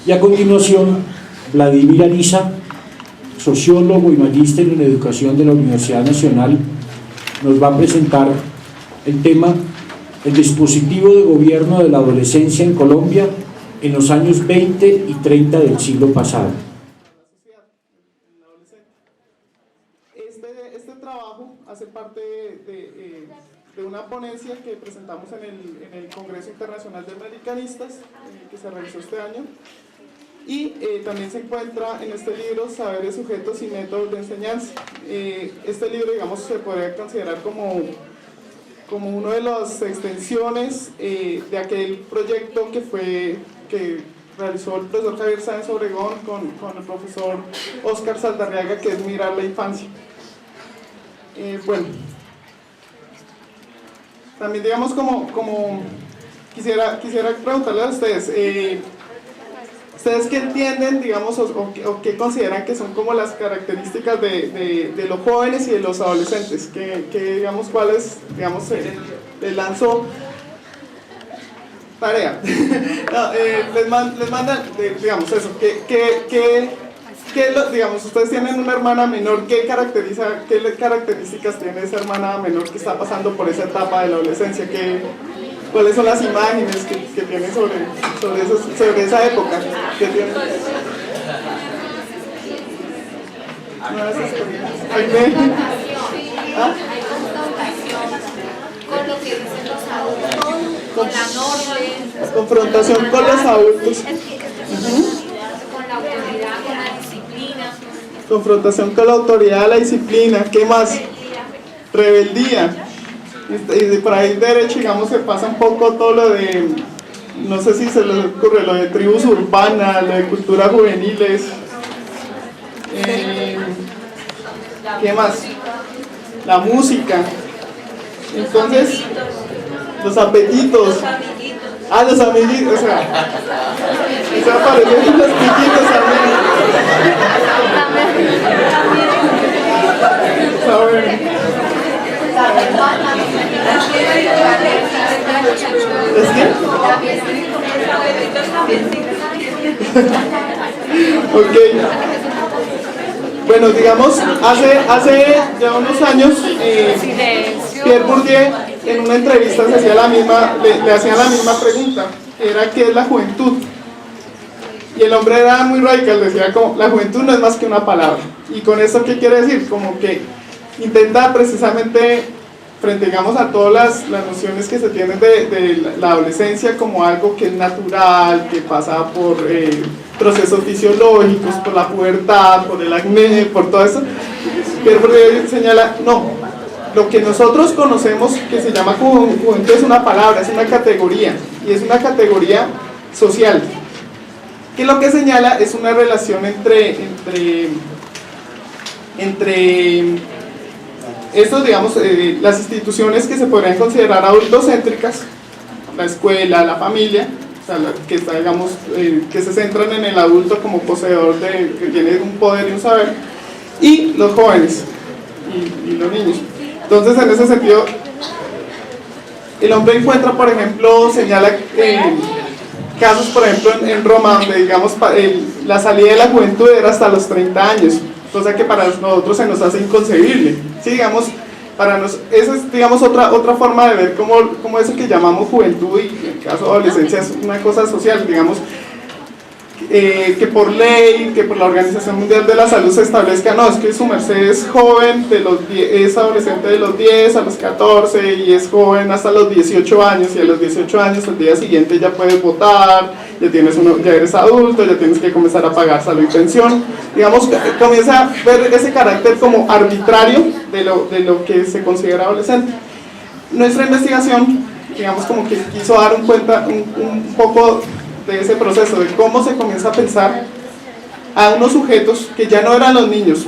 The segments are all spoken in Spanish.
Y a continuación, Vladimir Ariza, sociólogo y magíster en educación de la Universidad Nacional, nos va a presentar el tema el dispositivo de gobierno de la adolescencia en Colombia en los años 20 y 30 del siglo pasado. Este trabajo hace parte de una ponencia que presentamos en el Congreso Internacional de Americanistas, que se realizó este año, y también se encuentra en este libro Saberes, Sujetos y Métodos de Enseñanza. Este libro, digamos, se podría considerar como una de las extensiones de aquel proyecto que realizó el profesor Javier Sáenz Obregón con el profesor Óscar Saldarriaga, que es Mirar la Infancia. Bueno, también digamos como quisiera preguntarles a ustedes, ¿ustedes qué entienden, digamos, o qué consideran que son como las características de los jóvenes y de los adolescentes? Digamos, ¿cuáles, digamos, les lanzo tarea? No, les mandan, digamos, eso, digamos, ustedes tienen una hermana menor, ¿qué características tiene esa hermana menor que está pasando por esa etapa de la adolescencia? ¿Cuáles son las imágenes que tienen sobre esa época? ¿Qué tienen? ¿Ah? Con lo que dicen los adultos, con la norma, confrontación con los adultos, con la autoridad, con la disciplina, confrontación con la autoridad, la disciplina, ¿qué más? Rebeldía. Y por ahí derecho, digamos, se pasa un poco todo lo de, no sé si se les ocurre, lo de tribus urbanas, lo de culturas juveniles, ¿qué más? La música. Entonces, los apetitos. Ah, los amiguitos, o sea, eso aparecen los piquitos también. ¿Es qué? Ok. Bueno, digamos, hace ya unos años, Pierre Bourdieu en una entrevista le hacían la misma pregunta, que era ¿qué es la juventud? Y el hombre era muy radical, decía como, la juventud no es más que una palabra. ¿Y con esto qué quiere decir? Como que intenta precisamente, frente, digamos, a todas las nociones que se tienen de la adolescencia como algo que es natural, que pasa por procesos fisiológicos, por la pubertad, por el acné, por todo eso, pero señala, no, lo que nosotros conocemos que se llama juventud es una palabra, es una categoría, y es una categoría social, que lo que señala es una relación entre estos, digamos, las instituciones que se podrían considerar adultocéntricas, la escuela, la familia, o sea, que está, digamos, que se centran en el adulto como poseedor que tiene un poder y un saber, y los jóvenes y los niños. Entonces, en ese sentido, el hombre encuentra, por ejemplo, señala casos, por ejemplo, en Roma, donde, digamos, la salida de la juventud era hasta los 30 años, cosa que para nosotros se nos hace inconcebible. Sí, digamos, para nosotros, esa es, digamos, otra forma de ver cómo eso que llamamos juventud, y en el caso de adolescencia es una cosa social, digamos, que por ley, que por la Organización Mundial de la Salud se establezca, no, es que su merced es joven, es adolescente de los 10 a los 14 y es joven hasta los 18 años, y a los 18 años al día siguiente ya puedes votar, ya eres adulto, ya tienes que comenzar a pagar salud y pensión. Digamos, comienza a ver ese carácter como arbitrario de lo que se considera adolescente. Nuestra investigación, digamos, como que quiso dar un poco de ese proceso, de cómo se comienza a pensar a unos sujetos que ya no eran los niños,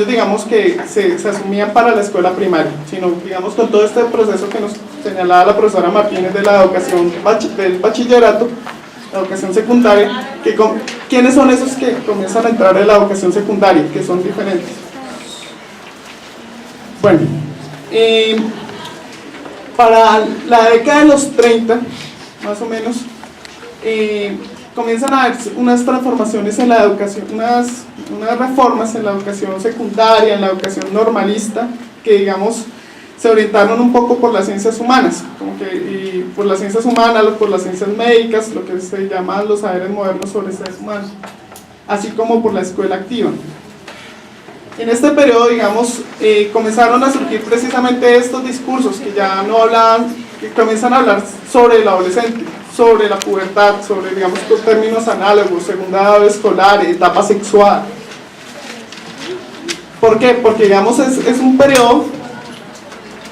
digamos, que se asumían para la escuela primaria, sino, digamos, con todo este proceso que nos señalaba la profesora Martínez de la educación del bachillerato, la educación secundaria, ¿quiénes son esos que comienzan a entrar en la educación secundaria, que son diferentes? Bueno, para la década de los 30, más o menos, comienzan a haber unas transformaciones en la educación, unas reformas en la educación secundaria, en la educación normalista, que digamos se orientaron un poco por las ciencias humanas, como que, y por las ciencias humanas, por las ciencias médicas, lo que se llaman los saberes modernos sobre seres humanos, así como por la escuela activa. En este periodo, digamos, comenzaron a surgir precisamente estos discursos que ya no hablan, que comienzan a hablar sobre el adolescente, sobre la pubertad, sobre, digamos, con términos análogos, segunda edad escolar, etapa sexual. ¿Por qué? Porque, digamos, es un periodo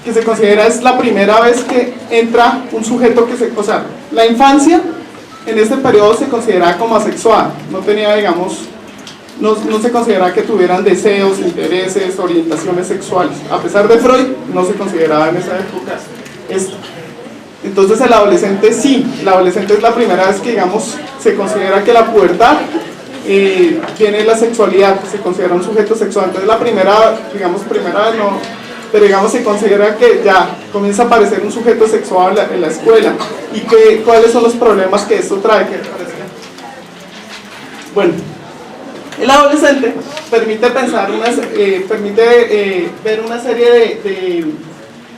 que se considera es la primera vez que entra un sujeto que o sea, la infancia en este periodo se consideraba como asexual, no tenía, digamos, no se consideraba que tuvieran deseos, intereses, orientaciones sexuales. A pesar de Freud, no se consideraba en esa época esto. Entonces el adolescente sí, el adolescente es la primera vez que, digamos, se considera que la pubertad tiene la sexualidad, se considera un sujeto sexual. Entonces la primera vez no, pero digamos se considera que ya comienza a aparecer un sujeto sexual en la escuela. ¿Y cuáles son los problemas que esto trae? Bueno, el adolescente permite pensar ver una serie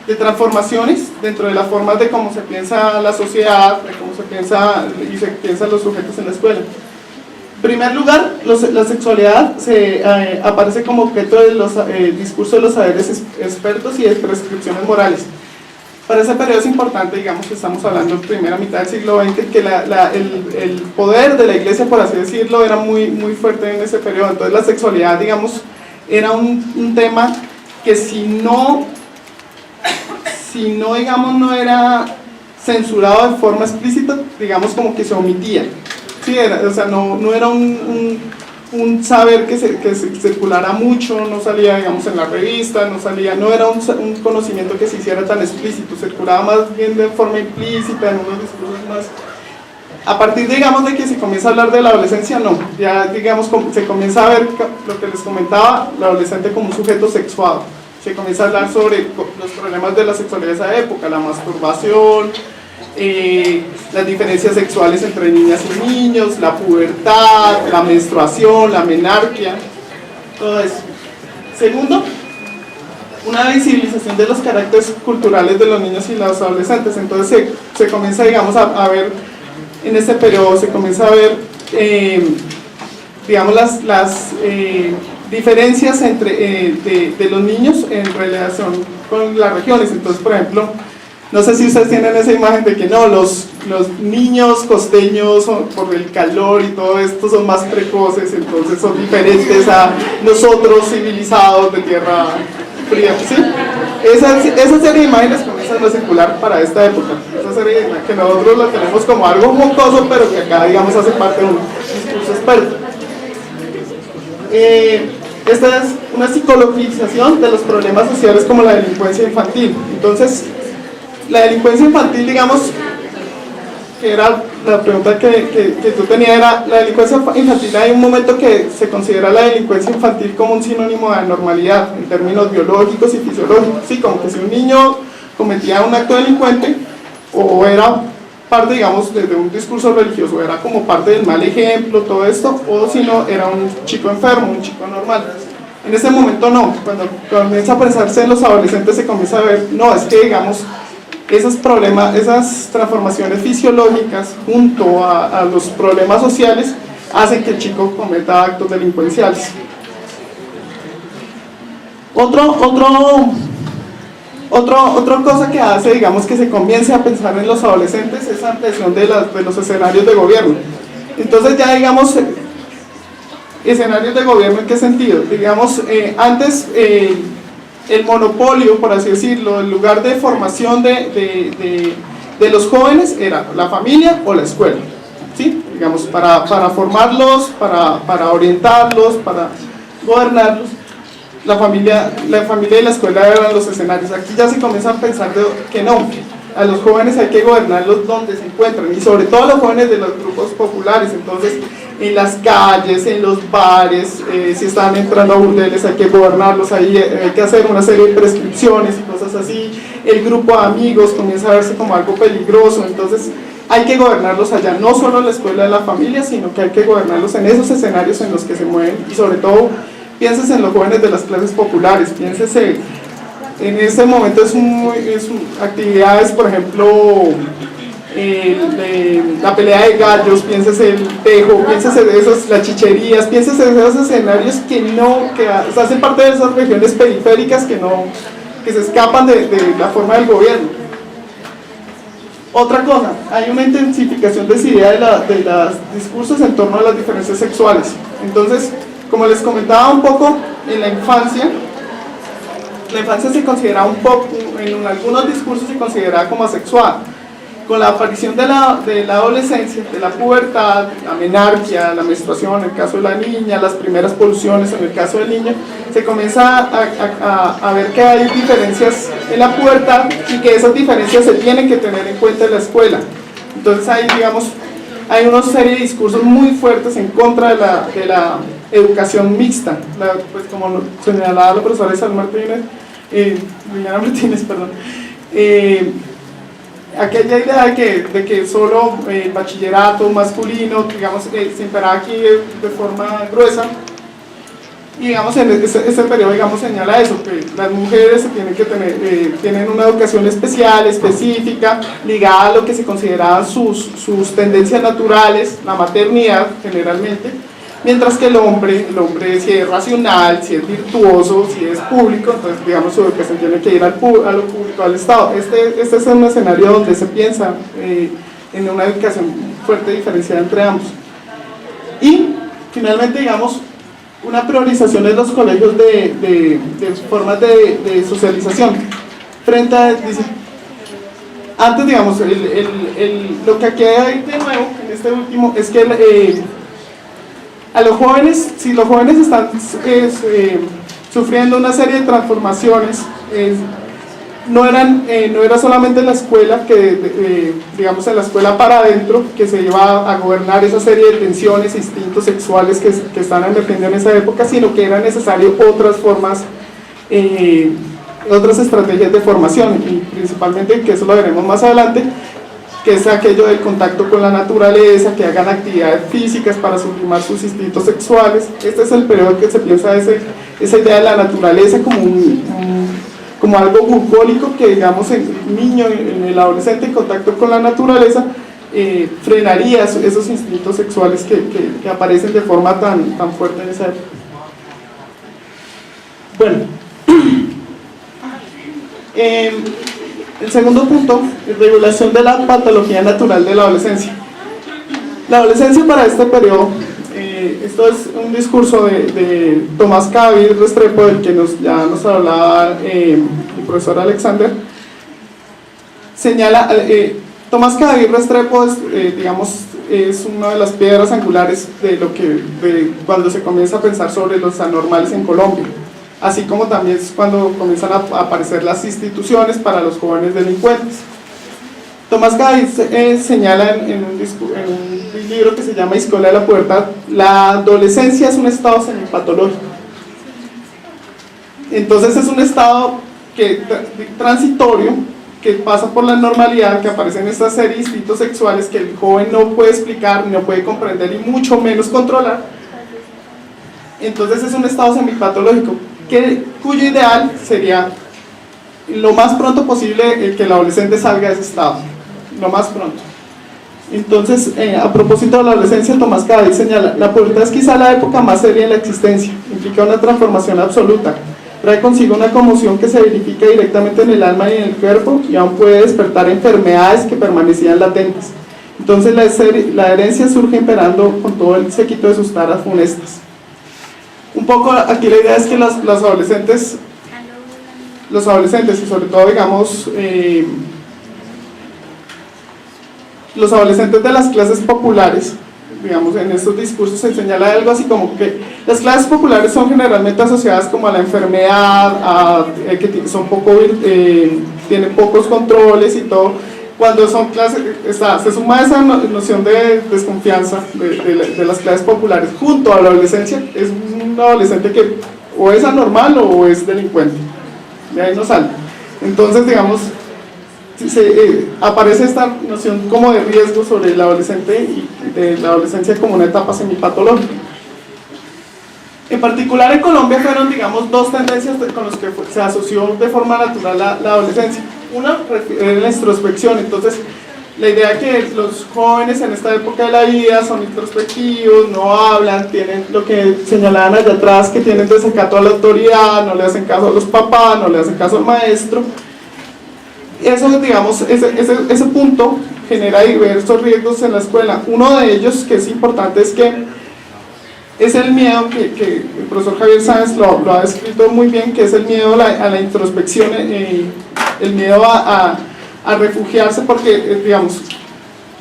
de transformaciones dentro de las formas de cómo se piensa la sociedad, de cómo se piensan los sujetos en la escuela. En primer lugar, la sexualidad aparece como objeto del discurso de los saberes expertos y de prescripciones morales. Para ese periodo es importante, digamos, que estamos hablando en primera mitad del siglo XX, que el poder de la iglesia, por así decirlo, era muy, muy fuerte en ese periodo. Entonces la sexualidad, digamos, era un tema que si no, digamos, no era censurado de forma explícita, digamos, como que se omitía. Sí, o sea, no era un saber que circulara mucho, no salía, digamos, en la revista, no era un conocimiento que se hiciera tan explícito, circulaba más bien de forma implícita, en unos discursos más. A partir, digamos, de que se comienza a hablar de la adolescencia, no, ya, digamos, se comienza a ver lo que les comentaba, la adolescente como un sujeto sexuado. Se comienza a hablar sobre los problemas de la sexualidad de esa época, la masturbación, las diferencias sexuales entre niñas y niños, la pubertad, la menstruación, la menarquia, todo eso. Segundo, una visibilización de los caracteres culturales de los niños y los adolescentes. Entonces se comienza, digamos, a ver, en este periodo se comienza a ver, digamos, las diferencias de los niños en relación con las regiones. Entonces, por ejemplo, no sé si ustedes tienen esa imagen de que no, los niños costeños por el calor y todo esto son más precoces, entonces son diferentes a nosotros civilizados de tierra fría, ¿sí? Esa serie de imágenes comienzan a circular para esta época, esa serie de imágenes que nosotros la tenemos como algo jocoso, pero que acá, digamos, hace parte de un discurso experto. Esta es una psicologización de los problemas sociales como la delincuencia infantil. Entonces, la delincuencia infantil, digamos, que era la pregunta que tú tenías, era la delincuencia infantil. Hay un momento que se considera la delincuencia infantil como un sinónimo de anormalidad en términos biológicos y fisiológicos, sí, como que si un niño cometía un acto delincuente o era parte, digamos, de un discurso religioso, era como parte del mal ejemplo, todo esto, o si no, era un chico enfermo, un chico anormal. En ese momento no, cuando comienza a pensarse en los adolescentes se comienza a ver, no, es que, digamos, esos problemas, esas transformaciones fisiológicas junto a los problemas sociales hacen que el chico cometa actos delincuenciales. Otra cosa que hace, digamos, que se comience a pensar en los adolescentes es la ampliación de los escenarios de gobierno. Entonces ya, digamos, escenarios de gobierno, ¿en qué sentido? Digamos, antes el monopolio, por así decirlo, el lugar de formación de los jóvenes era la familia o la escuela, ¿sí? Digamos, para formarlos, para orientarlos, para gobernarlos, la familia y la escuela eran los escenarios. Aquí ya se comienza a pensar que no, a los jóvenes hay que gobernarlos donde se encuentran, y sobre todo a los jóvenes de los grupos populares. Entonces, en las calles, en los bares, si están entrando a burdeles hay que gobernarlos, ahí hay que hacer una serie de prescripciones y cosas así. El grupo de amigos comienza a verse como algo peligroso. Entonces hay que gobernarlos allá, no solo en la escuela de la familia, sino que hay que gobernarlos en esos escenarios en los que se mueven, y sobre todo, pienses en los jóvenes de las clases populares, piénsese, en ese momento actividades, por ejemplo, la pelea de gallos, piénsese el tejo, piénsese de las chicherías, piénsese de esos escenarios que hacen parte de esas regiones periféricas que se escapan de la forma del gobierno. Otra cosa, hay una intensificación decidida de los discursos en torno a las diferencias sexuales. Entonces, como les comentaba un poco, en la infancia se considera un poco, en algunos discursos se considera como asexual. Con la aparición de la adolescencia, de la pubertad, la menarquia, la menstruación en el caso de la niña, las primeras poluciones en el caso del niño, se comienza a ver que hay diferencias en la pubertad y que esas diferencias se tienen que tener en cuenta en la escuela. Entonces hay una serie de discursos muy fuertes en contra de la educación mixta, pues como señalaba la profesora Isabel Martínez, aquella idea de que solo bachillerato masculino, digamos, se imperaba aquí de forma gruesa, y digamos en este periodo, digamos, señala eso, que las mujeres tienen una educación especial, específica, ligada a lo que se consideraban sus tendencias naturales, la maternidad generalmente, mientras que el hombre si es racional, si es virtuoso, si es público, entonces digamos su educación tiene que ir a lo público, al Estado. Este es un escenario donde se piensa en una educación fuerte diferenciada entre ambos. Y finalmente, digamos, una priorización en los colegios de formas de socialización frente a, antes, digamos, lo que aquí hay de nuevo en este último es que a los jóvenes, si los jóvenes están sufriendo una serie de transformaciones, no era solamente en la escuela, digamos en la escuela para adentro, que se iba a gobernar esa serie de tensiones e instintos sexuales que están emergiendo en esa época, sino que era necesario otras formas, otras estrategias de formación, y principalmente, que eso lo veremos más adelante, que es aquello del contacto con la naturaleza, que hagan actividades físicas para sublimar sus instintos sexuales. Este es el periodo que se piensa esa idea de la naturaleza como algo bucólico, que digamos en el niño, en el adolescente, en contacto con la naturaleza, frenaría esos instintos sexuales que aparecen de forma tan fuerte en esa época. Bueno, el segundo punto es regulación de la patología natural de la adolescencia. La adolescencia para este periodo, esto es un discurso de Tomás Cadavid Restrepo, del que ya nos hablaba el profesor Alexander. Señala, Tomás Cadavid Restrepo es una de las piedras angulares de cuando se comienza a pensar sobre los anormales en Colombia, así como también es cuando comienzan a aparecer las instituciones para los jóvenes delincuentes. Tomás Cadavid señala en un libro que se llama Escuela de la Pubertad: la adolescencia es un estado semipatológico. Entonces es un estado transitorio, que pasa por la normalidad, que aparecen estas serie de instintos sexuales que el joven no puede explicar, no puede comprender y mucho menos controlar. Entonces es un estado semipatológico, cuyo ideal sería lo más pronto posible que el adolescente salga de ese estado, lo más pronto. Entonces, a propósito de la adolescencia, Tomás Cadavid señala: la pubertad es quizá la época más seria en la existencia, implica una transformación absoluta, trae consigo una conmoción que se verifica directamente en el alma y en el cuerpo, y aún puede despertar enfermedades que permanecían latentes. Entonces la herencia surge imperando con todo el séquito de sus taras funestas. Un poco aquí la idea es que los adolescentes y sobre todo, digamos, los adolescentes de las clases populares, digamos, en estos discursos se señala algo así como que las clases populares son generalmente asociadas como a la enfermedad, que tienen pocos controles y todo. Cuando son clases, se suma esa noción de desconfianza de las clases populares junto a la adolescencia. Es un adolescente que o es anormal o es delincuente, de ahí no sale. Entonces, digamos, aparece esta noción como de riesgo sobre el adolescente y de la adolescencia como una etapa semipatológica. En particular en Colombia fueron, digamos, dos tendencias con las que se asoció de forma natural la adolescencia. Una es la introspección. Entonces la idea que los jóvenes en esta época de la vida son introspectivos, no hablan, tienen lo que señalaban allá atrás, que tienen desacato a la autoridad, no le hacen caso a los papás, no le hacen caso al maestro. Eso, digamos, ese punto genera diversos riesgos en la escuela. Uno de ellos, que es importante, es que es el miedo que el profesor Javier Sáenz lo ha descrito muy bien, que es el miedo a la introspección, el miedo a refugiarse, porque, digamos,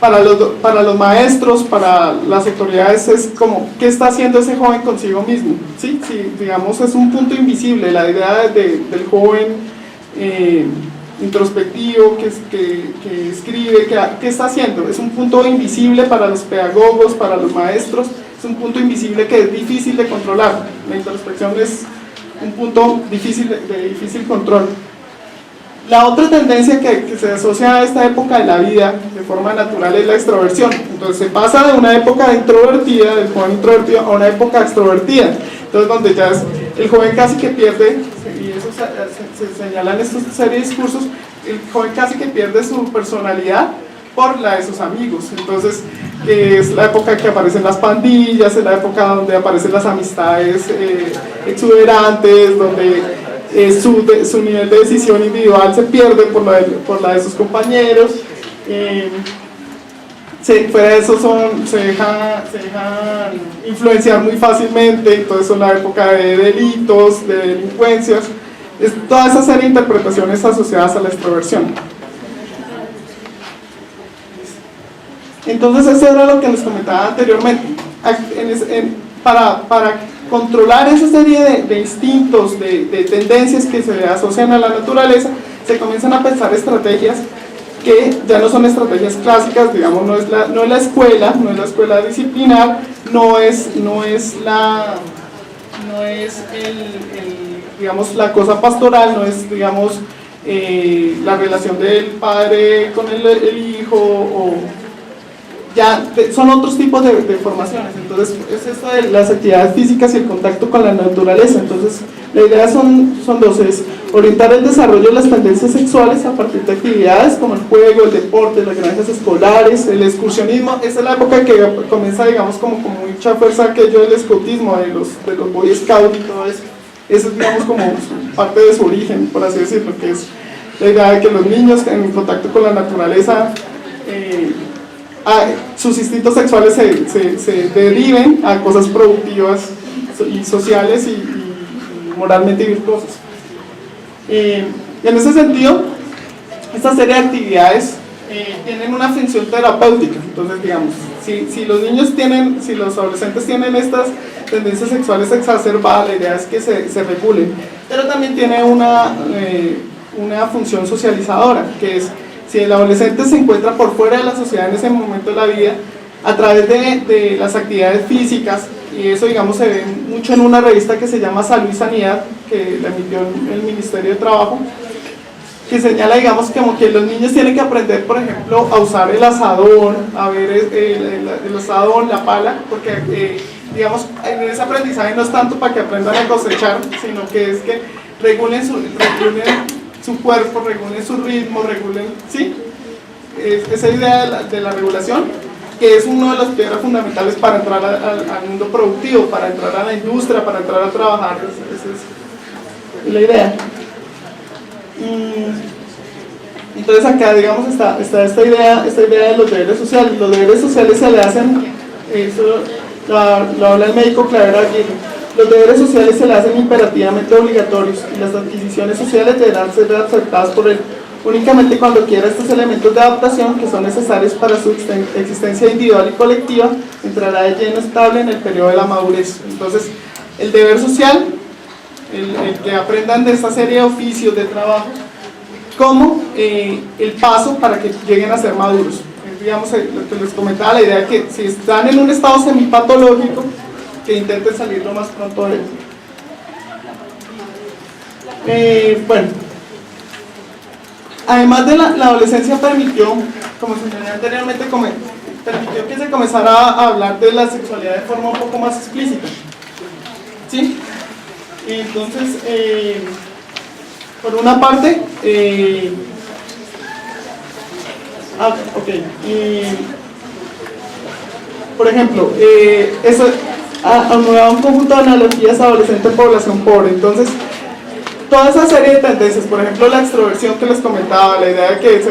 para los maestros, para las autoridades, es como, ¿qué está haciendo ese joven consigo mismo? ¿Sí? Sí, digamos, es un punto invisible, la idea del joven introspectivo, que escribe, ¿qué está haciendo? Es un punto invisible para los pedagogos, para los maestros, es un punto invisible que es difícil de controlar. La introspección es un punto de difícil control. La otra tendencia que se asocia a esta época de la vida de forma natural es la extroversión. Entonces se pasa de una época introvertida, del joven introvertido, a una época extrovertida. Entonces donde ya el joven casi que pierde, y eso se señala en esta serie de discursos, el joven casi que pierde su personalidad por la de sus amigos. Entonces es la época que aparecen las pandillas, es la época donde aparecen las amistades exuberantes, donde su nivel de decisión individual se pierde por la de sus compañeros. Fuera de eso se dejan influenciar muy fácilmente, entonces son la época de delitos, de delincuencias, es toda esa serie de interpretaciones asociadas a la extroversión. Entonces eso era lo que les comentaba anteriormente. Para controlar esa serie de instintos, de tendencias que se asocian a la naturaleza, se comienzan a pensar estrategias que ya no son estrategias clásicas, digamos, no es la escuela disciplinar, no es digamos, la cosa pastoral, no es, digamos, la relación del padre con el hijo, o ya son otros tipos de formaciones. Entonces es esto de las actividades físicas y el contacto con la naturaleza. Entonces la idea son dos, es orientar el desarrollo de las tendencias sexuales a partir de actividades como el juego, el deporte, las granjas escolares, el excursionismo. Esa es la época que comienza, digamos, como mucha fuerza aquello del escotismo, de los Boy Scouts y todo eso. Eso es, digamos, como parte de su origen, por así decirlo, que es la idea de que los niños en contacto con la naturaleza, sus instintos sexuales se deriven a cosas productivas y sociales y moralmente virtuosas. Y en ese sentido, esta serie de actividades tienen una función terapéutica. Entonces, digamos, si los adolescentes tienen estas tendencias sexuales exacerbadas, la idea es que se regulen, pero también tiene una función socializadora, que es, si el adolescente se encuentra por fuera de la sociedad en ese momento de la vida, a través de las actividades físicas, y eso, digamos, se ve mucho en una revista que se llama Salud y Sanidad, que la emitió el Ministerio de Trabajo, que señala, digamos, como que los niños tienen que aprender, por ejemplo, a usar el asadón, a ver el asadón, la pala, porque, digamos, en ese aprendizaje no es tanto para que aprendan a cosechar, sino que es que regulen su cuerpo, regulen su ritmo, ¿sí? Esa idea de la regulación, que es una de las piedras fundamentales para entrar al mundo productivo, para entrar a la industria, para entrar a trabajar. Esa es la idea. Entonces acá, digamos, está esta idea de los deberes sociales. Los deberes sociales se le hacen, eso lo habla el médico Claver Aguirre. Los deberes sociales se le hacen imperativamente obligatorios y las adquisiciones sociales deberán ser aceptadas por él únicamente cuando quiera estos elementos de adaptación que son necesarios para su existencia individual y colectiva, entrará de lleno estable en el periodo de la madurez. Entonces, el deber social, el que aprendan de esta serie de oficios, de trabajo, como el paso para que lleguen a ser maduros. Digamos, lo que les comentaba, la idea de que si están en un estado semipatológico, que intenten salir lo más pronto de él. Bueno, Además de la adolescencia permitió, como señalé anteriormente, permitió que se comenzara a hablar de la sexualidad de forma un poco más explícita. ¿Sí? Entonces, por una parte, por ejemplo, eso anudaba un conjunto de analogías adolescente-población pobre. Entonces, toda esa serie de tendencias, por ejemplo, la extroversión que les comentaba, la idea de que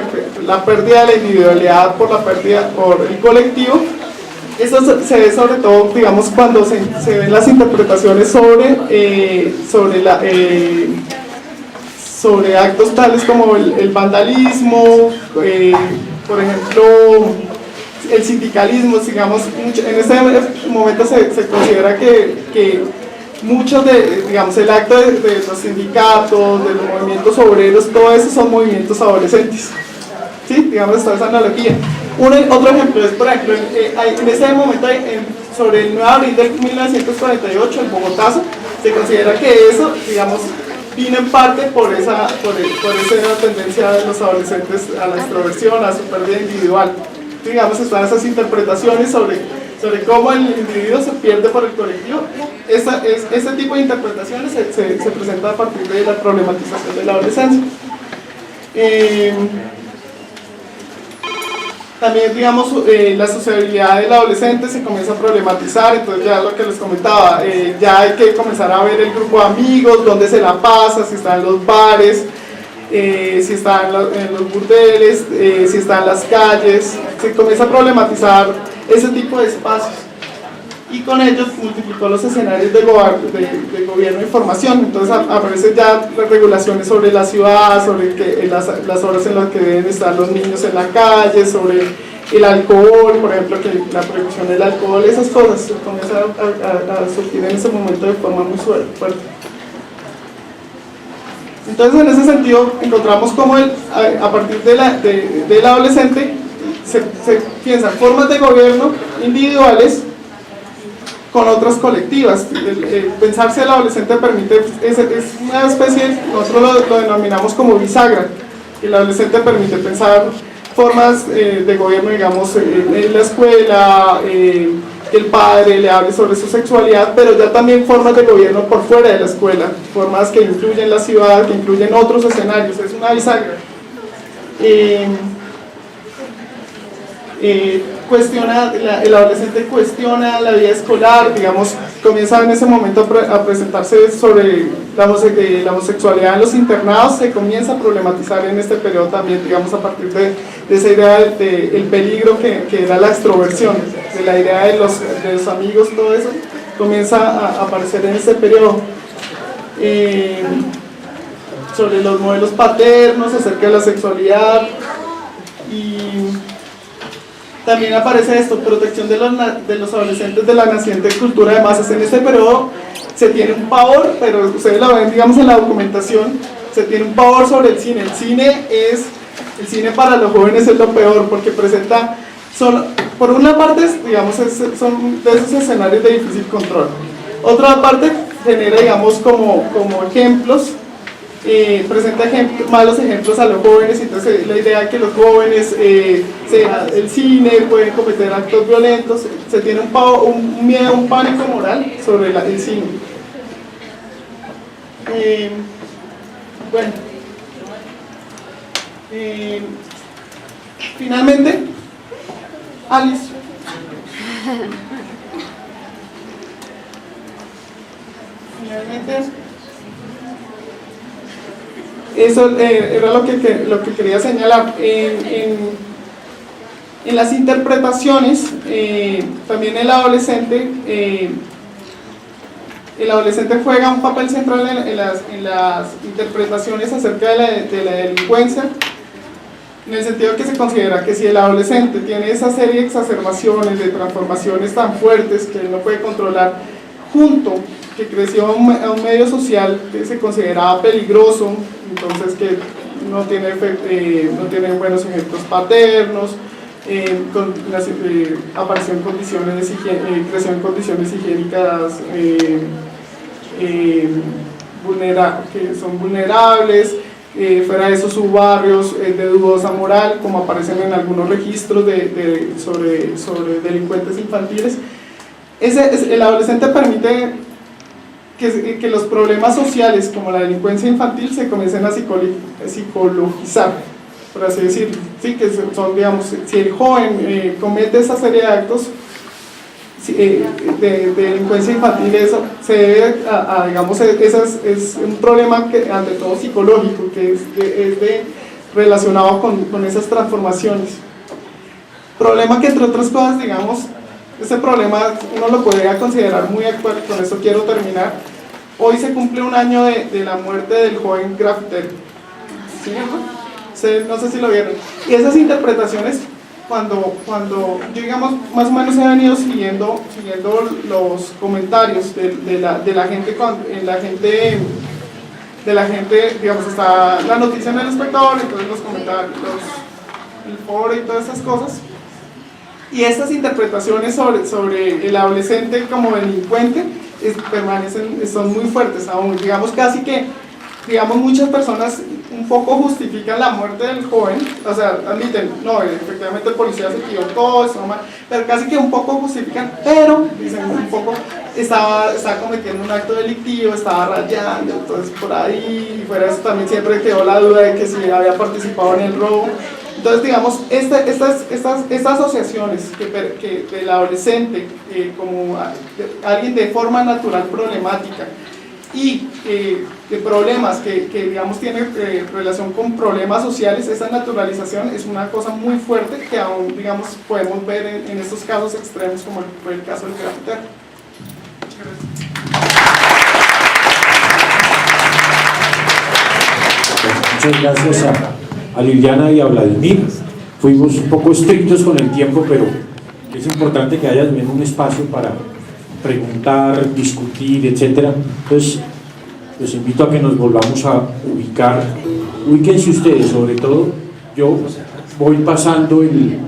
la pérdida de la individualidad por la pérdida por el colectivo, eso se ve sobre todo, digamos, cuando se ven las interpretaciones sobre actos tales como el vandalismo, por ejemplo, el sindicalismo, digamos, en este momento se considera que muchos digamos, el acto de los sindicatos, de los movimientos obreros, todo eso son movimientos adolescentes. ¿Sí? Digamos, toda esa analogía. Otro ejemplo es, por ejemplo, en este momento, sobre el 9 de abril de 1948, el Bogotazo, se considera que eso, digamos, vino en parte por esa tendencia de los adolescentes a la extroversión, a su pérdida individual. Digamos, están esas interpretaciones sobre cómo el individuo se pierde por el colectivo. Este tipo de interpretaciones se presenta a partir de la problematización de la adolescencia. También, digamos, la sociabilidad del adolescente se comienza a problematizar, entonces ya lo que les comentaba, ya hay que comenzar a ver el grupo de amigos, dónde se la pasa, si está en los bares, si está en los burdeles, si está en las calles, se comienza a problematizar ese tipo de espacios. Y con ellos multiplicó los escenarios de gobierno y formación. Entonces aparecen ya las regulaciones sobre la ciudad, sobre las horas en las que deben estar los niños en la calle, sobre el alcohol, por ejemplo, que la prohibición del alcohol, esas cosas se comienzan a surgir en ese momento de forma muy fuerte. Entonces, en ese sentido, encontramos cómo a partir del adolescente se piensan formas de gobierno individuales con otras colectivas. Pensarse el adolescente permite, es una especie, nosotros lo denominamos como bisagra. El adolescente permite pensar formas de gobierno, digamos, en la escuela, que el padre le hable sobre su sexualidad, pero ya también formas de gobierno por fuera de la escuela, formas que incluyen la ciudad, que incluyen otros escenarios, es una bisagra. El adolescente cuestiona la vida escolar, digamos, comienza en ese momento a presentarse sobre la homosexualidad en los internados, se comienza a problematizar en este periodo también, digamos, a partir de esa idea del peligro que era la extroversión, de la idea de los amigos, todo eso comienza a aparecer en este periodo. Sobre los modelos paternos, acerca de la sexualidad, y también aparece esto, protección de los adolescentes de la naciente cultura de masas. En este periodo se tiene un pavor, pero ustedes lo ven, digamos, en la documentación, se tiene un pavor sobre el cine. El cine para los jóvenes es lo peor, porque presenta, por una parte, digamos, son de esos escenarios de difícil control. Otra parte genera, digamos, como ejemplos, presenta malos ejemplos a los jóvenes. Entonces la idea de que los jóvenes el cine pueden cometer actos violentos, se tiene un miedo, un pánico moral sobre el cine. Bueno, finalmente, Alice. Finalmente, eso era lo que quería señalar. En las interpretaciones, también el adolescente juega un papel central en las interpretaciones acerca de la delincuencia, en el sentido que se considera que si el adolescente tiene esa serie de exacerbaciones, de transformaciones tan fuertes que él no puede controlar, que creció a un medio social que se consideraba peligroso, entonces que no tiene buenos ejemplos paternos, apareció en condiciones, creció en condiciones higiénicas que son vulnerables, fuera de eso subbarrios de dudosa moral, como aparecen en algunos registros sobre delincuentes infantiles. El adolescente permite que los problemas sociales como la delincuencia infantil se comiencen a psicologizar, por así decir, sí, que son, digamos, si el joven comete esa serie de actos de delincuencia infantil, eso se debe digamos, es un problema que ante todo psicológico, que es relacionado con esas transformaciones. Problema que, entre otras cosas, digamos, ese problema uno lo podría considerar muy actual. Con eso quiero terminar. Hoy se cumple un año de la muerte del joven grafitero. ¿Sí? No sé si lo vieron. Y esas interpretaciones, cuando yo, digamos, más o menos he venido siguiendo los comentarios de la gente, digamos, está la noticia en El Espectador, entonces los comentarios, el foro y todas esas cosas. Y estas interpretaciones sobre el adolescente como delincuente son muy fuertes aún. Digamos, casi que, digamos, muchas personas un poco justifican la muerte del joven, o sea, admiten, no, efectivamente el policía se equivocó, eso mal, pero casi que un poco justifican, pero dicen un poco, estaba cometiendo un acto delictivo, estaba rayando, entonces por ahí, y fuera de eso también siempre quedó la duda de que si había participado en el robo. Entonces, digamos, estas asociaciones que del adolescente como alguien de forma natural problemática y de problemas que digamos tiene relación con problemas sociales, esa naturalización es una cosa muy fuerte que aún, digamos, podemos ver en estos casos extremos como fue el caso del grafitero. Muchas gracias a Liliana y a Vladimir. Fuimos un poco estrictos con el tiempo, pero es importante que haya también un espacio para preguntar, discutir, etc. Entonces, los invito a que nos volvamos a ubicar. Ubíquense ustedes, sobre todo. Yo voy pasando el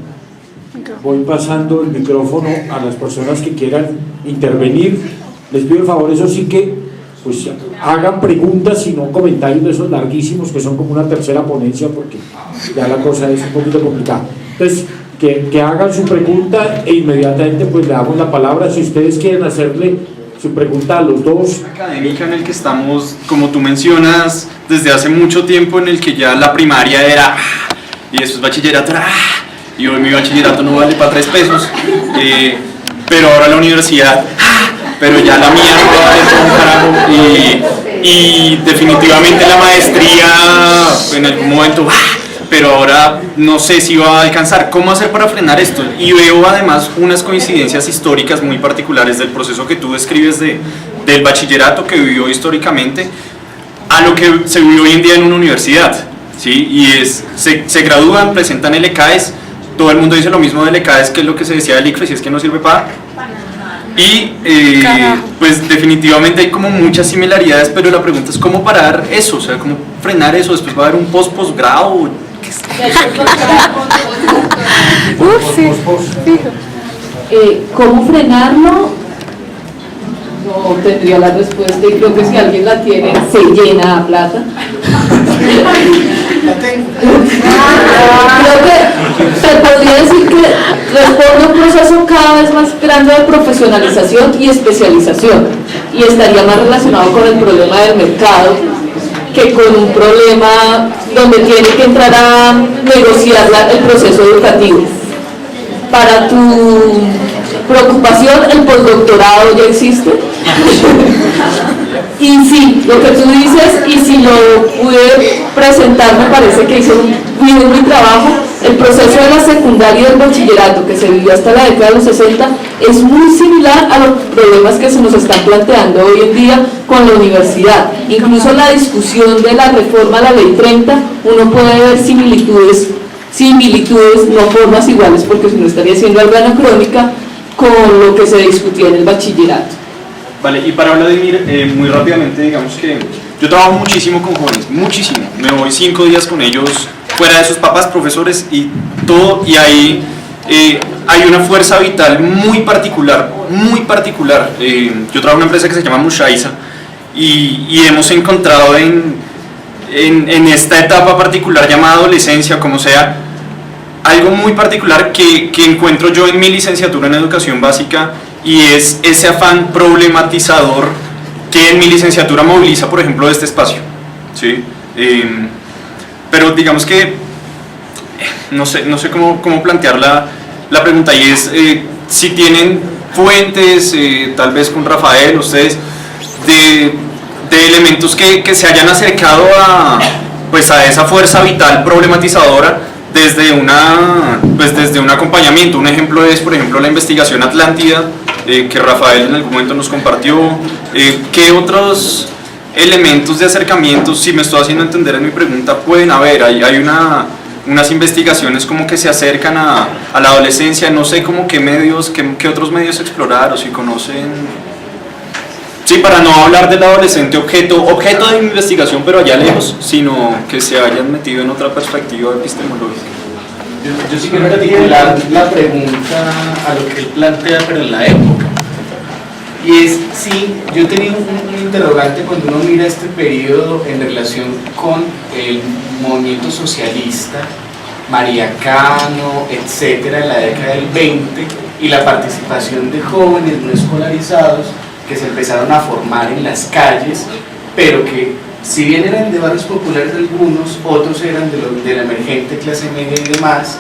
micrófono a las personas que quieran intervenir. Les pido el favor, eso sí, que pues hagan preguntas y no comentarios de esos larguísimos que son como una tercera ponencia, porque ya la cosa es un poquito complicada. Entonces, que hagan su pregunta e inmediatamente pues le damos la palabra si ustedes quieren hacerle su pregunta a los dos. Académica en el que estamos, como tú mencionas, desde hace mucho tiempo, en el que ya la primaria era y después bachillerato era y hoy mi bachillerato no vale para 3 pesos, pero ahora la universidad pero ya la mía no va a valer un carajo, y definitivamente la maestría en algún momento, pero ahora no sé si va a alcanzar. ¿Cómo hacer para frenar esto? Y veo además unas coincidencias históricas muy particulares del proceso que tú describes del bachillerato que vivió históricamente a lo que se vive hoy en día en una universidad, ¿sí? Y se gradúan, presentan el ECAES, todo el mundo dice lo mismo del ECAES, que es lo que se decía del ICFES, y es que no sirve para... Y pues definitivamente hay como muchas similaridades, pero la pregunta es cómo parar eso, o sea, cómo frenar eso. Después va a haber un posgrado. ¿Cómo frenarlo? No tendría la respuesta, y creo que si alguien la tiene se llena a plata. Creo que se podría decir que responde a un proceso cada vez más grande de profesionalización y especialización, y estaría más relacionado con el problema del mercado que con un problema donde tiene que entrar a negociar el proceso educativo. Para tu preocupación, el postdoctorado ya existe. Y sí, lo que tú dices, y si lo pude presentar, me parece que hice un muy buen trabajo. El proceso de la secundaria y del bachillerato que se vivió hasta la década de los 60 es muy similar a los problemas que se nos están planteando hoy en día con la universidad. Incluso la discusión de la reforma a la Ley 30, uno puede ver similitudes, no formas iguales, porque si no estaría haciendo algo anacrónica con lo que se discutía en el bachillerato. Vale, y para Vladimir, muy rápidamente, digamos que yo trabajo muchísimo con jóvenes, muchísimo. Me voy 5 días con ellos, fuera de sus papás, profesores y todo, y ahí hay una fuerza vital muy particular, muy particular. Yo trabajo en una empresa que se llama Mushaiza, y hemos encontrado en en esta etapa particular llamada adolescencia, como sea, algo muy particular que encuentro yo en mi licenciatura en educación básica, y es ese afán problematizador que en mi licenciatura moviliza, por ejemplo, este espacio, ¿sí? Pero digamos que no sé cómo plantear la pregunta, y es si tienen fuentes, tal vez con Rafael, ustedes, de elementos que se hayan acercado a esa fuerza vital problematizadora desde un acompañamiento. Un ejemplo es, por ejemplo, la investigación Atlántida, que Rafael en algún momento nos compartió. ¿Qué otros elementos de acercamiento, si me estoy haciendo entender en mi pregunta, pueden haber? Hay unas investigaciones como que se acercan a la adolescencia, no sé como qué otros medios explorar, o si conocen. Sí, para no hablar del adolescente objeto de investigación, pero allá lejos, sino que se hayan metido en otra perspectiva epistemológica. Yo sí quiero articular la pregunta a lo que él plantea, pero en la época. Y es, sí, yo he tenido un interrogante cuando uno mira este periodo en relación con el movimiento socialista, mariacano, etcétera, en la década del 20, y la participación de jóvenes no escolarizados que se empezaron a formar en las calles, pero que si bien eran de barrios populares algunos, otros eran de la emergente clase media y demás,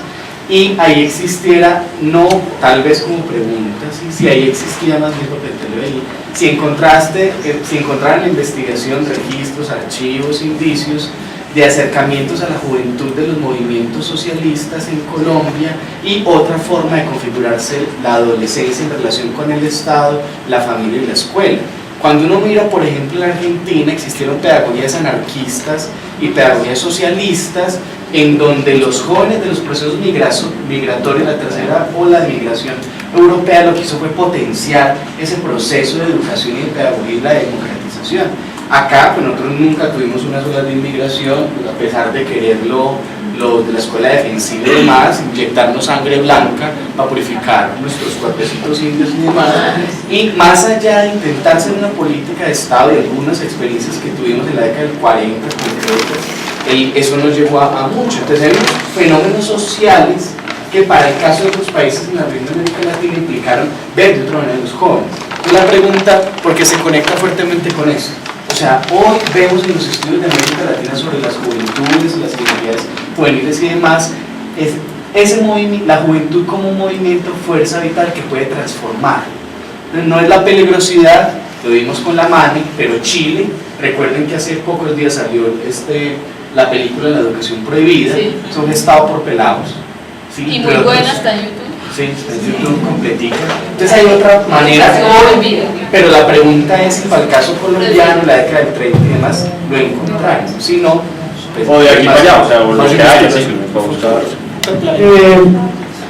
y ahí existiera, no tal vez como pregunta, si ahí existía más bien lo que te lo leí, si encontraran en la investigación registros, archivos, indicios de acercamientos a la juventud de los movimientos socialistas en Colombia, y otra forma de configurarse la adolescencia en relación con el Estado, la familia y la escuela. Cuando uno mira, por ejemplo, en Argentina existieron pedagogías anarquistas y pedagogías socialistas, en donde los jóvenes de los procesos migratorios, la tercera ola de migración europea, lo que hizo fue potenciar ese proceso de educación y de pedagogía y la democratización. Acá, pues nosotros nunca tuvimos unas olas de inmigración, pues, a pesar de quererlo los de la escuela defensiva y demás, inyectarnos sangre blanca para purificar nuestros cuerpecitos indios y demás, y más allá de intentar hacer una política de Estado y algunas experiencias que tuvimos en la década del 40, eso nos llevó a mucho. Entonces hay unos fenómenos sociales que para el caso de otros países en la región de América Latina implicaron ver de otra manera a los jóvenes. La pregunta, porque se conecta fuertemente con eso. O sea, hoy vemos en los estudios de América Latina sobre las juventudes, las identidades juveniles y demás, la juventud como un movimiento, fuerza vital que puede transformar. No es la peligrosidad, lo vimos con la MANE, pero Chile, recuerden que hace pocos días salió la película La educación prohibida, sí. Es un estado por pelados. ¿Sí? Y muy buena, está en YouTube. Sí, está en YouTube completica. Entonces hay otra manera, pero la pregunta es si para el caso colombiano, la década del 30 y demás, lo encontraron. Si no, pues, o de aquí para allá, o sea, o lo que haya, sí, para buscar.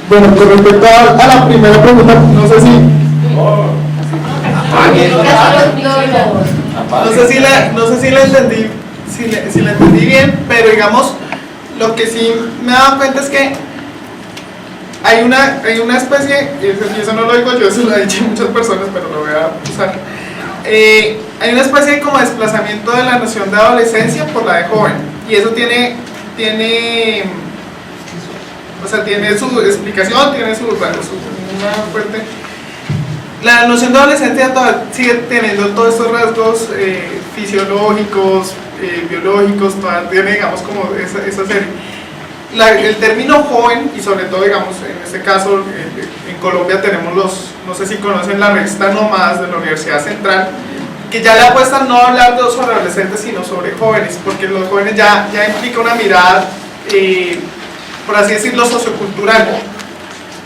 Bueno, con respecto a la primera pregunta, no sé si la entendí, si la entendí bien, pero digamos, lo que sí me he dado cuenta es que hay una especie, y eso no lo digo yo, eso lo he dicho muchas personas, pero lo voy a usar. Hay una especie de como desplazamiento de la noción de adolescencia por la de joven, y eso tiene su explicación, tiene una fuerte. La noción de adolescencia sigue teniendo todos estos rasgos fisiológicos, biológicos, todavía tiene, digamos, como esa serie. El término joven, y sobre todo, digamos, en este caso, en Colombia tenemos no sé si conocen la revista Nómadas de la Universidad Central, que ya le apuestan no a hablar sobre adolescentes, sino sobre jóvenes, porque los jóvenes ya implica una mirada, por así decirlo, sociocultural.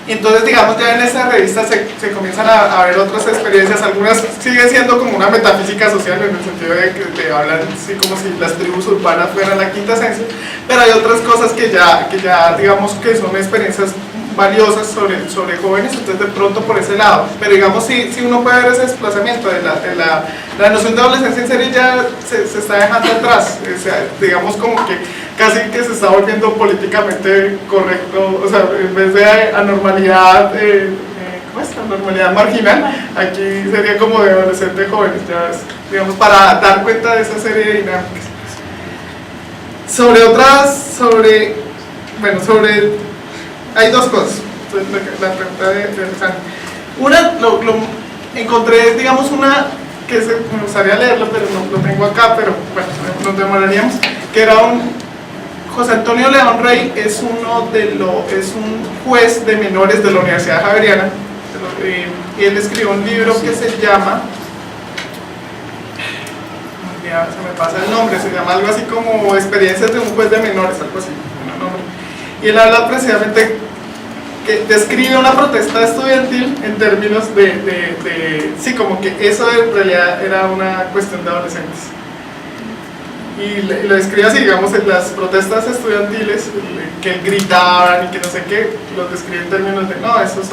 Y entonces, digamos, ya en esa revista se comienzan a ver otras experiencias, algunas siguen siendo como una metafísica social, en el sentido de que te hablan así como si las tribus urbanas fueran la quinta esencia, pero hay otras cosas que ya digamos que son experiencias valiosas sobre jóvenes, entonces de pronto por ese lado, pero digamos si uno puede ver ese desplazamiento de la noción de adolescencia en serio ya se está dejando atrás, o sea, digamos como que casi que se está volviendo políticamente correcto, o sea, en vez de anormalidad, ¿cómo es? Anormalidad marginal, aquí sería como de adolescente jóvenes, ya es, digamos, para dar cuenta de esa serie de dinámicas. Hay dos cosas, la pregunta de Alexander. Una, encontré, digamos, una que me gustaría leerlo, pero no lo tengo acá, pero bueno, nos demoraríamos, que era José Antonio León Rey, es un juez de menores de la Universidad Javeriana, y él escribió un libro que se llama, ya se me pasa el nombre, se llama algo así como Experiencias de un juez de menores, algo así, y él habla precisamente que describe una protesta estudiantil en términos sí, como que eso en realidad era una cuestión de adolescentes. Y lo describe así, digamos, en las protestas estudiantiles, que gritaban y que no sé qué, lo describe en términos de, no, esa es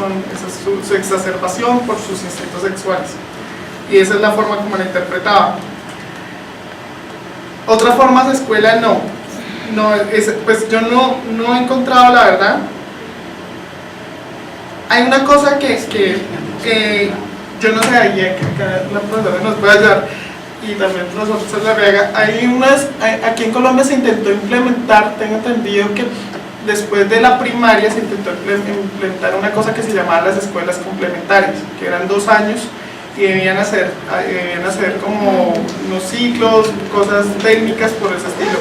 su exacerbación por sus instintos sexuales. Y esa es la forma como la interpretaba. Otras formas de escuela no, pues yo no he encontrado, la verdad. Hay una cosa que yo no sé, ahí la profesora nos puede ayudar, y también nosotros en la Riega. Aquí en Colombia se intentó implementar, tengo entendido que después de la primaria se intentó implementar una cosa que se llamaba las escuelas complementarias, que eran 2 años y debían hacer como unos ciclos, cosas técnicas por ese estilo.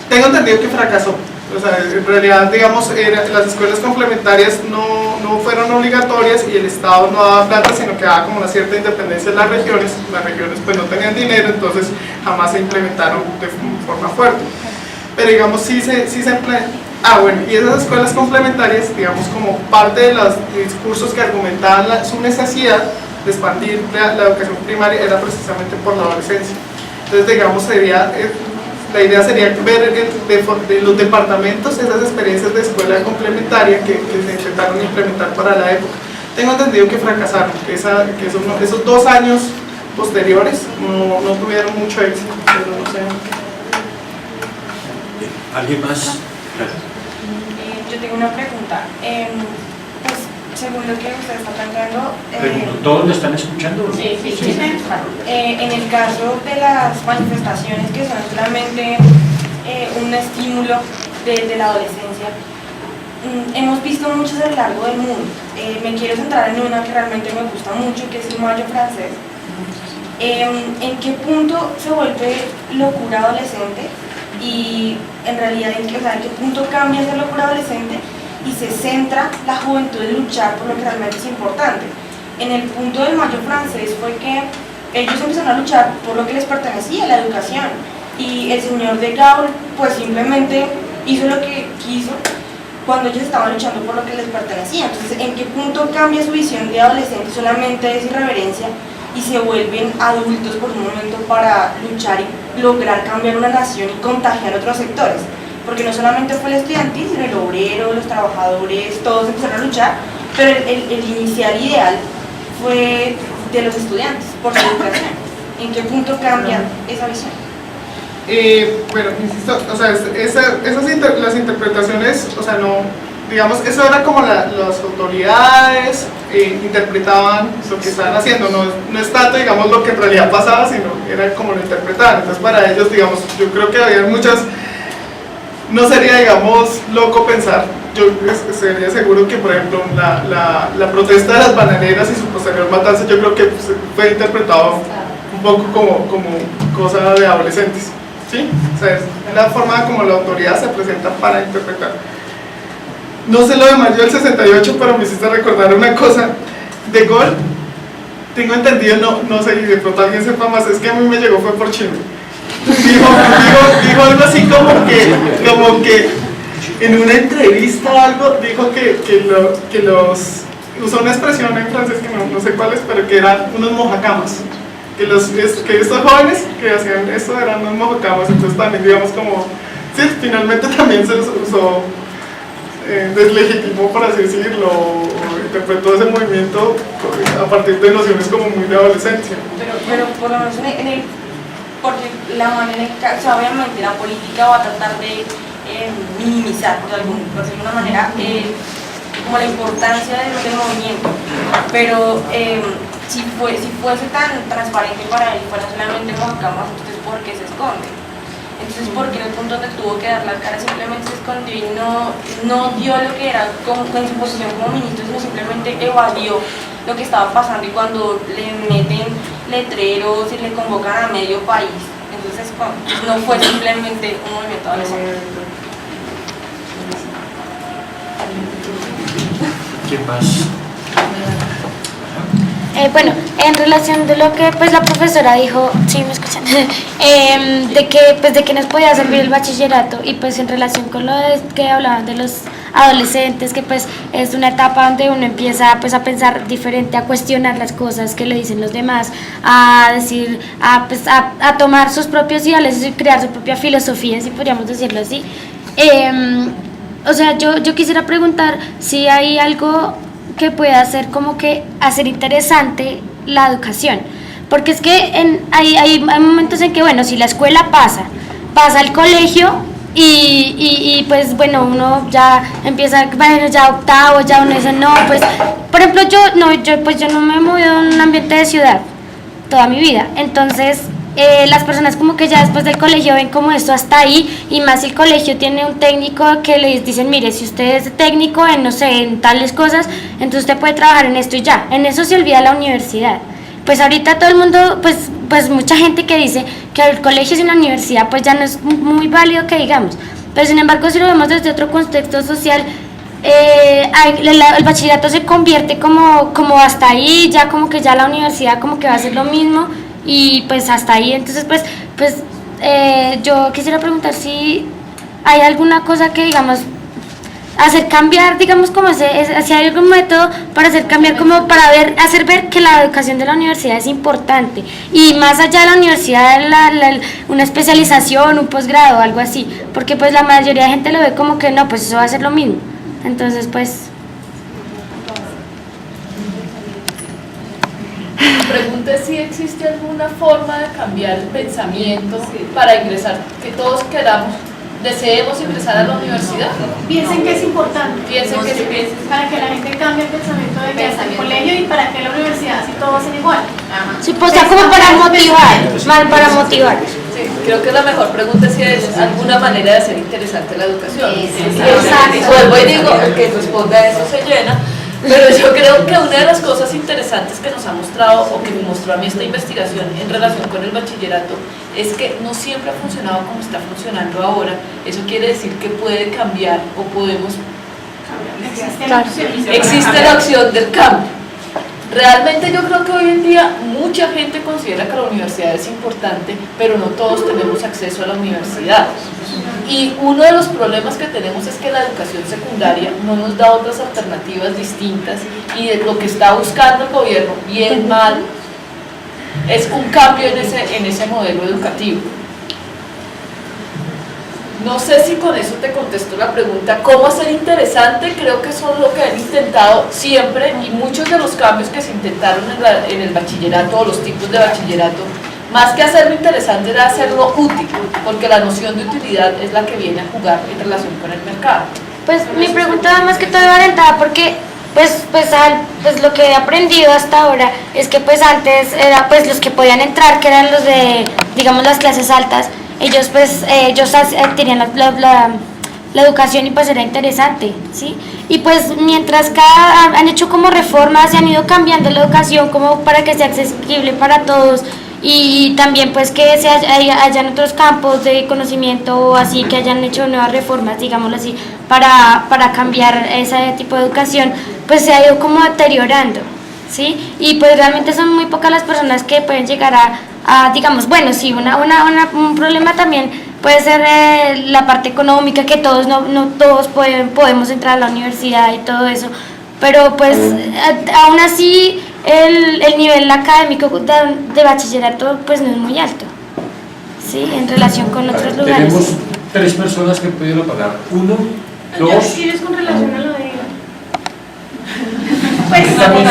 Tengo entendido que fracasó. O sea, en realidad, digamos, las escuelas complementarias no fueron obligatorias y el Estado no daba plata, sino que daba como una cierta independencia en las regiones. Las regiones pues no tenían dinero, entonces jamás se implementaron de forma fuerte. Pero digamos, sí se implementaron. Bueno, y esas escuelas complementarias, digamos, como parte de los discursos que argumentaban su necesidad de expandir la educación primaria, era precisamente por la adolescencia. Entonces, digamos, la idea sería ver de los departamentos esas experiencias de escuela complementaria que se intentaron implementar para la época. Tengo entendido que fracasaron, que esos 2 años posteriores no tuvieron mucho éxito, pero no sé. ¿Alguien más? Yo tengo una pregunta. Pues, según lo que usted está planteando, ¿Todos lo están escuchando? sí. En el caso de las manifestaciones que son solamente un estímulo de la adolescencia, hemos visto muchas a lo largo del mundo. Me quiero centrar en una que realmente me gusta mucho, que es el Mayo francés. ¿En qué punto se vuelve locura adolescente? Y en realidad, ¿en qué punto cambia esa locura adolescente y se centra la juventud en luchar por lo que realmente es importante? En el punto del Mayo francés fue que ellos empezaron a luchar por lo que les pertenecía, la educación, y el señor de Gaulle pues simplemente hizo lo que quiso cuando ellos estaban luchando por lo que les pertenecía. Entonces, ¿en qué punto cambia su visión de adolescente? Solamente es irreverencia y se vuelven adultos por un momento para luchar y lograr cambiar una nación y contagiar otros sectores, porque no solamente fue el estudiantil, sino el obrero, los trabajadores, todos empezaron a luchar, pero el inicial ideal fue de los estudiantes, por su educación. ¿En qué punto cambia esa visión? Bueno, insisto, o sea, las interpretaciones, o sea, no, digamos, eso era como las autoridades interpretaban lo que estaban haciendo, no es tanto, digamos, lo que en realidad pasaba, sino era como lo interpretaban. Entonces, para ellos, digamos, yo creo que había muchas, no sería, digamos, loco pensar, yo sería seguro que, por ejemplo, la protesta de las bananeras y su posterior matanza, yo creo que fue interpretado un poco como cosa de adolescentes, ¿sí? O sea, es la forma como la autoridad se presenta para interpretar. No sé lo de mayo del 68, pero me hiciste recordar una cosa. De Gaulle, tengo entendido, no sé, y de pronto alguien sepa más, es que a mí me llegó fue por chisme. Dijo algo así como que en una entrevista o algo, dijo que usó una expresión en francés que no sé cuál es, pero que eran unos mojacamas. Que estos jóvenes que hacían esto eran unos mojacamas, entonces también, digamos, como, sí, finalmente también se usó, deslegitimó, por así decirlo, o interpretó ese movimiento a partir de nociones como muy de adolescencia. Pero por lo menos porque la manera en que, o sea, obviamente la política va a tratar de minimizar, por decirlo de una manera, como la importancia del movimiento, pero si fuese tan transparente para él, fuera solamente mojacamas, entonces ¿por qué se esconde? Entonces, ¿por qué en el punto donde tuvo que dar la cara simplemente se escondió y no dio lo que era con su posición como ministro, sino simplemente evadió lo que estaba pasando? Y cuando le meten letreros y le convocan a medio país, entonces no fue simplemente un movimiento adolescente. ¿Qué más? Bueno, en relación de lo que pues la profesora dijo, sí me escuchan, de que nos podía servir el bachillerato, y pues en relación con lo que hablaban de los adolescentes, que pues es una etapa donde uno empieza pues a pensar diferente, a cuestionar las cosas que le dicen los demás, a decir, a tomar sus propios ideales y crear su propia filosofía, si podríamos decirlo así. O sea, yo quisiera preguntar si hay algo que pueda hacer como que hacer interesante la educación, porque es que hay momentos en que, bueno, si la escuela pasa al colegio y pues bueno, uno ya empieza, bueno, ya octavo, ya uno dice, no, pues, por ejemplo, yo no me he movido en un ambiente de ciudad toda mi vida, entonces las personas como que ya después del colegio ven como esto hasta ahí, y más si el colegio tiene un técnico que les dicen, mire, si usted es técnico en, no sé, en tales cosas, entonces usted puede trabajar en esto y ya, en eso se olvida la universidad. Pues ahorita todo el mundo, pues mucha gente que dice que el colegio es una universidad, pues ya no es muy válido que digamos, pero sin embargo si lo vemos desde otro contexto social, el bachillerato se convierte como hasta ahí, ya como que ya la universidad como que va a ser lo mismo, y pues hasta ahí. Entonces pues yo quisiera preguntar si hay alguna cosa que, digamos, hacer cambiar, digamos, como si hay algún método para hacer cambiar, como para hacer ver que la educación de la universidad es importante, y más allá de la universidad, una especialización, un posgrado, algo así, porque pues la mayoría de gente lo ve como que no, pues eso va a ser lo mismo. Entonces pues Pregunte si existe alguna forma de cambiar el pensamiento para ingresar, que todos deseemos ingresar a la universidad. Piensen que es importante. Piensen que sí. Para que la gente cambie el pensamiento de que hasta el colegio y para que la universidad así todos hacen igual. sí, pues ya como para motivar. Sí, creo que la mejor pregunta es si es alguna manera de hacer interesante la educación. Exacto. Vuelvo y digo, el que responda a eso se llena. Pero yo creo que una de las cosas interesantes que nos ha mostrado, o que me mostró a mí esta investigación en relación con el bachillerato, es que no siempre ha funcionado como está funcionando ahora. Eso quiere decir que puede cambiar, o podemos... Existe la opción del cambio. Realmente yo creo que hoy en día mucha gente considera que la universidad es importante, pero no todos tenemos acceso a la universidad. Y uno de los problemas que tenemos es que la educación secundaria no nos da otras alternativas distintas, y lo que está buscando el gobierno, bien mal, es un cambio en ese modelo educativo. No sé si con eso te contesto la pregunta, ¿cómo hacer interesante? Creo que eso es lo que han intentado siempre, y muchos de los cambios que se intentaron en el bachillerato, o los tipos de bachillerato, más que hacerlo interesante era hacerlo útil, porque la noción de utilidad es la que viene a jugar en relación con el mercado. Pues mi pregunta va más que todo orientada porque pues lo que he aprendido hasta ahora es que pues antes era pues los que podían entrar, que eran los de, digamos, las clases altas, ellos tenían la educación, y pues era interesante, ¿sí? Y pues mientras han hecho como reformas, se han ido cambiando la educación como para que sea accesible para todos, y también pues que hayan otros campos de conocimiento o así, que hayan hecho nuevas reformas, digámoslo así, para cambiar ese tipo de educación, pues se ha ido como deteriorando, ¿sí? Y pues realmente son muy pocas las personas que pueden llegar a digamos, bueno, sí, un problema también puede ser la parte económica, que todos no todos podemos entrar a la universidad y todo eso, pero pues aún así el nivel académico de bachillerato pues no es muy alto, ¿sí? En relación con otros lugares. Tenemos 3 personas que han podido pagar. 1, 2... ¿Quieres con relación a lo de ella? Pues es como un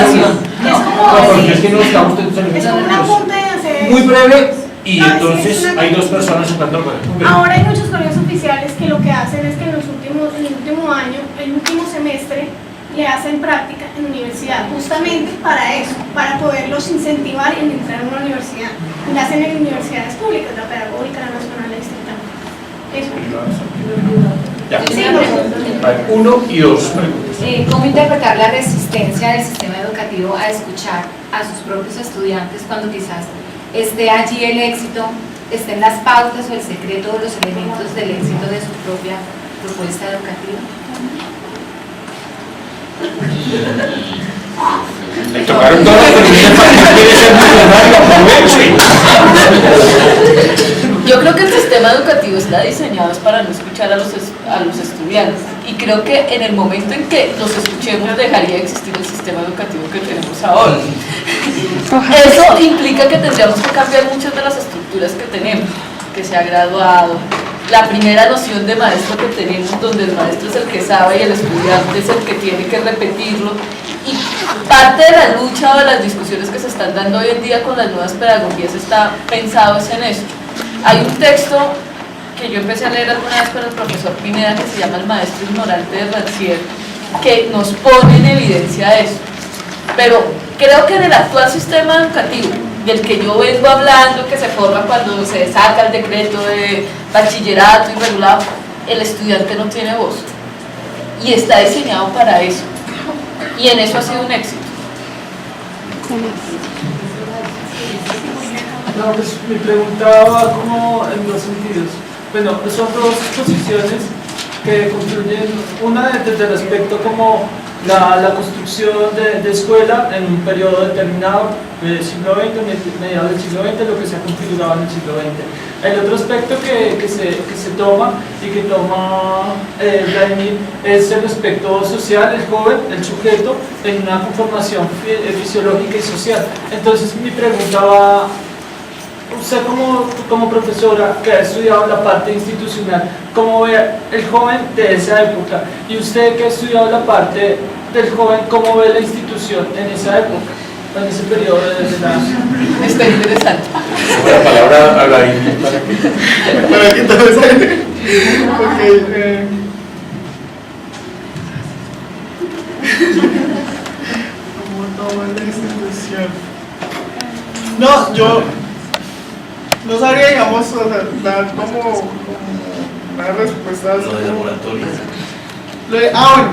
apunte de hacer... Muy breve, y No, entonces sí, hay 2 personas entrando al colegio. Ahora hay muchos colegios oficiales que lo que hacen es que en el último año, el último semestre, le hacen práctica en universidad, justamente para eso, para poderlos incentivar en entrar a una universidad. Y la hacen en universidades públicas, la pedagógica, la nacional, la distrital. Eso. Ya. Sí, A ver, 1 y 2 preguntas. ¿Cómo interpretar la resistencia del sistema educativo a escuchar a sus propios estudiantes cuando quizás esté allí el éxito, estén las pautas o el secreto o los elementos del éxito de su propia propuesta educativa? Le tocaron todas las preguntas para que quiere ser millonario, aproveche. Yo creo que el sistema educativo está diseñado para no escuchar a los estudiantes, y creo que en el momento en que los escuchemos dejaría de existir el sistema educativo que tenemos ahora. Eso implica que tendríamos que cambiar muchas de las estructuras que tenemos, que se ha graduado, la primera noción de maestro que tenemos, donde el maestro es el que sabe y el estudiante es el que tiene que repetirlo, y parte de la lucha o de las discusiones que se están dando hoy en día con las nuevas pedagogías está pensado en eso. Hay un texto que yo empecé a leer alguna vez con el profesor Pineda que se llama El maestro ignorante de Rancière, que nos pone en evidencia eso. Pero creo que en el actual sistema educativo, del que yo vengo hablando, que se forma cuando se saca el decreto de bachillerato y regulado, el estudiante no tiene voz. Y está diseñado para eso. Y en eso ha sido un éxito. No, pues mi pregunta va como en dos sentidos. Bueno, son dos posiciones que construyen, una desde el aspecto como la construcción de escuela en un periodo determinado del siglo XX, mediados del siglo XX, lo que se ha configurado en el siglo XX. El otro aspecto que se toma y que toma Vladimir es el aspecto social, el joven, el sujeto, en una conformación fisiológica y social. Entonces mi pregunta va, usted como profesora que ha estudiado la parte institucional, ¿cómo ve el joven de esa época? Y usted que ha estudiado la parte del joven, ¿cómo ve la institución en esa época, en ese periodo de la... Está interesante. La palabra a la Para que todo se... ¿Cómo toma la institución? No, yo no sabría, digamos, o sea, dar como una respuesta. Lo de la moratoria. Bueno,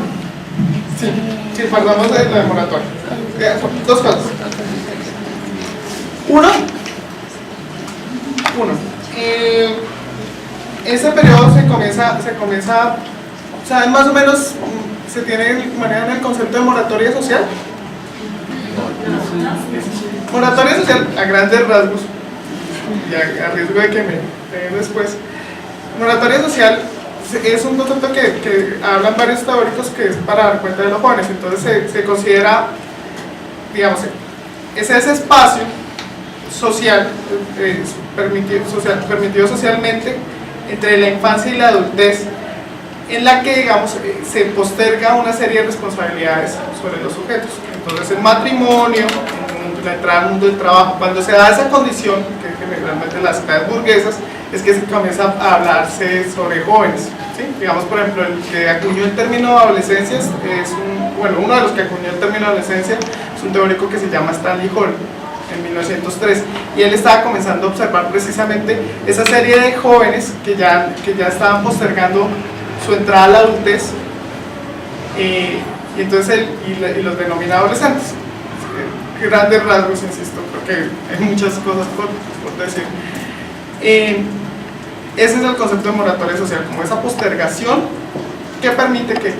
sí, partamos de la moratoria. Dos cosas. Uno, ese periodo se comienza, ¿saben más o menos, se tiene manejan el concepto de moratoria social? Moratoria social, a grandes rasgos, y a riesgo de que me den después. Moratoria social es un concepto que hablan varios teóricos, que es para dar cuenta de los jóvenes. Entonces se considera, digamos, es ese espacio social, permitido socialmente entre la infancia y la adultez, en la que, digamos, se posterga una serie de responsabilidades sobre los sujetos. Entonces el matrimonio, la entrada al mundo del trabajo, cuando se da esa condición, que generalmente las clases burguesas, es que se comienza a hablarse sobre jóvenes, ¿sí? Digamos, por ejemplo, el que acuñó el término adolescencia uno de los que acuñó el término adolescencia es un teórico que se llama Stanley Hall, en 1903, y él estaba comenzando a observar precisamente esa serie de jóvenes que ya estaban postergando su entrada a la adultez, y entonces y los denomina adolescentes. Grandes rasgos, insisto, creo que hay muchas cosas por decir. Ese es el concepto de moratoria social, como esa postergación que permite que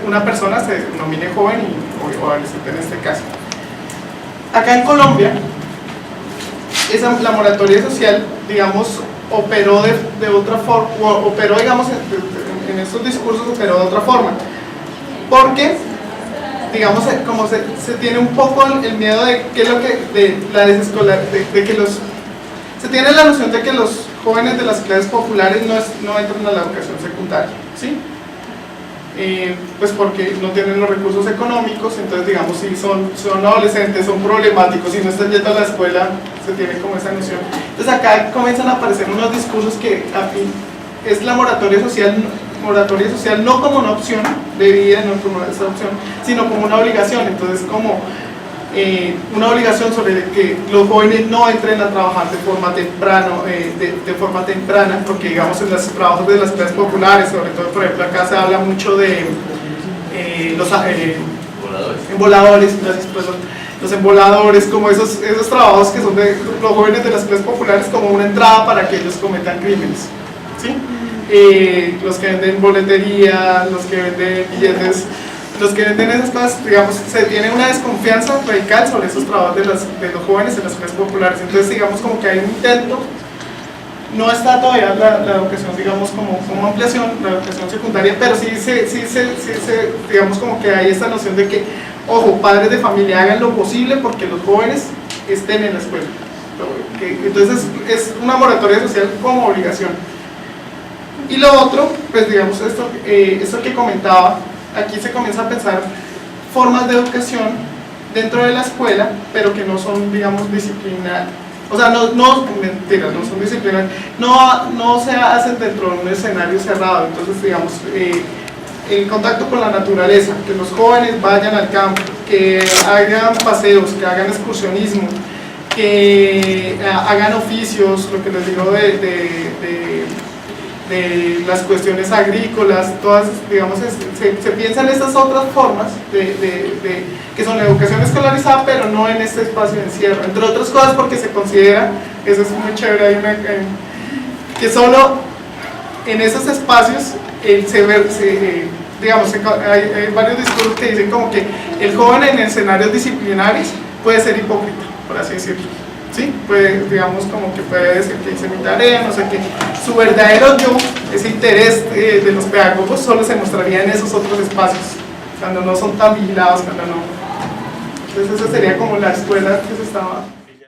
una persona se denomine joven o adolescente en este caso. Acá en Colombia, la moratoria social, digamos, operó de otra forma, operó, digamos, en estos discursos operó de otra forma, porque, digamos, como se tiene un poco el miedo de que lo que, de la desescolar, de que se tiene la noción de que los jóvenes de las clases populares no entran a la educación secundaria, ¿sí? Pues porque no tienen los recursos económicos, entonces, digamos, si son adolescentes, son problemáticos, si no están yendo a la escuela, se tiene como esa noción. Entonces acá comienzan a aparecer unos discursos que es la moratoria social no como una opción de vida, no como esa opción, sino como una obligación. Entonces, como una obligación sobre que los jóvenes no entren a trabajar de forma temprana, porque digamos en los trabajos de las clases populares, sobre todo por ejemplo acá se habla mucho de los emboladores, los emboladores, como esos trabajos que son de los jóvenes de las clases populares como una entrada para que ellos cometan crímenes, ¿sí? Los que venden boletería, los que venden billetes, los que venden esas cosas, digamos, se tiene una desconfianza radical sobre esos trabajos de los jóvenes en las clases populares. Entonces, digamos, como que hay un intento, no está todavía la educación, digamos, como ampliación, la educación secundaria, pero sí, digamos, como que hay esta noción de que, ojo, padres de familia hagan lo posible porque los jóvenes estén en la escuela. Entonces, es una moratoria social como obligación. Y lo otro, pues digamos, esto que comentaba, aquí se comienza a pensar formas de educación dentro de la escuela, pero que no son, digamos, disciplinar, o sea, no son disciplinar, no se hacen dentro de un escenario cerrado. Entonces, digamos, el contacto con la naturaleza, que los jóvenes vayan al campo, que hagan paseos, que hagan excursionismo, que hagan oficios, lo que les digo de las cuestiones agrícolas, todas, digamos, se piensan estas otras formas que son la educación escolarizada, pero no en este espacio de encierro, entre otras cosas porque se considera, eso es muy chévere, que solo en esos espacios digamos, hay varios discursos que dicen como que el joven en escenarios disciplinarios puede ser hipócrita, por así decirlo. ¿Sí? Pues digamos como que puede decir que hice mi tarea, no sé qué. Su verdadero yo, ese interés de los pedagogos solo se mostraría en esos otros espacios, cuando no son tan vigilados, cuando no. Entonces esa sería como la escuela que se estaba...